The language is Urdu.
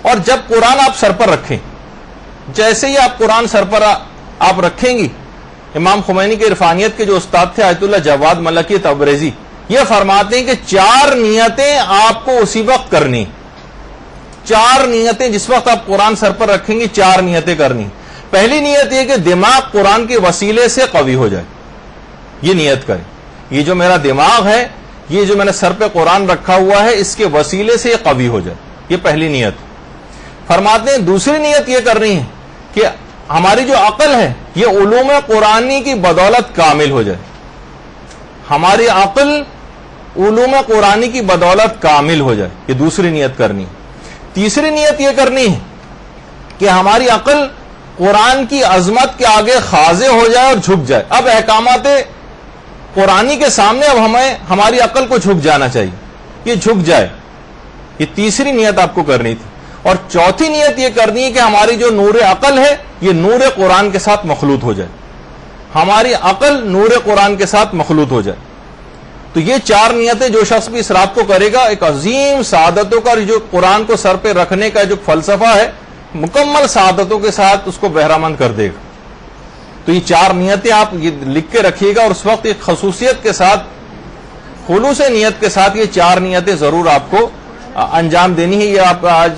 اور جب قرآن آپ سر پر رکھیں، جیسے ہی آپ قرآن سر پر آپ رکھیں گی، امام خمینی کے عرفانیت کے جو استاد تھے آیت اللہ جواد ملکی تبریزی، یہ فرماتے ہیں کہ 4 نیتیں آپ کو اسی وقت کرنی، 4 نیتیں جس وقت آپ قرآن سر پر رکھیں گی 4 نیتیں کرنی۔ پہلی نیت یہ کہ دماغ قرآن کے وسیلے سے قوی ہو جائے، یہ نیت کریں، یہ جو میرا دماغ ہے، یہ جو میں نے سر پہ قرآن رکھا ہوا ہے، اس کے وسیلے سے یہ قوی ہو جائے، یہ پہلی نیت۔ فرماتے ہیں دوسری نیت یہ کرنی ہے کہ ہماری جو عقل ہے یہ علوم قرآنی کی بدولت کامل ہو جائے، ہماری عقل علوم قرآنی کی بدولت کامل ہو جائے، یہ دوسری نیت کرنی ہے۔ تیسری نیت یہ کرنی ہے کہ ہماری عقل قرآن کی عظمت کے آگے خاضع ہو جائے اور جھک جائے، اب احکامات قرآنی کے سامنے اب ہماری عقل کو جھک جانا چاہیے، یہ جھک جائے، یہ تیسری نیت آپ کو کرنی تھی۔ اور چوتھی نیت یہ کرنی ہے کہ ہماری جو نور عقل ہے یہ نور قرآن کے ساتھ مخلوط ہو جائے، ہماری عقل نور قرآن کے ساتھ مخلوط ہو جائے۔ تو یہ 4 نیتیں جو شخص بھی اس رات کو کرے گا، ایک عظیم سعادتوں کا جو قرآن کو سر پہ رکھنے کا جو فلسفہ ہے، مکمل سعادتوں کے ساتھ اس کو بہرامند کر دے گا۔ تو یہ 4 نیتیں آپ یہ لکھ کے رکھیے گا، اور اس وقت ایک خصوصیت کے ساتھ، خلوص نیت کے ساتھ یہ 4 نیتیں ضرور آپ کو انجام دینی ہے۔ یہ آپ آج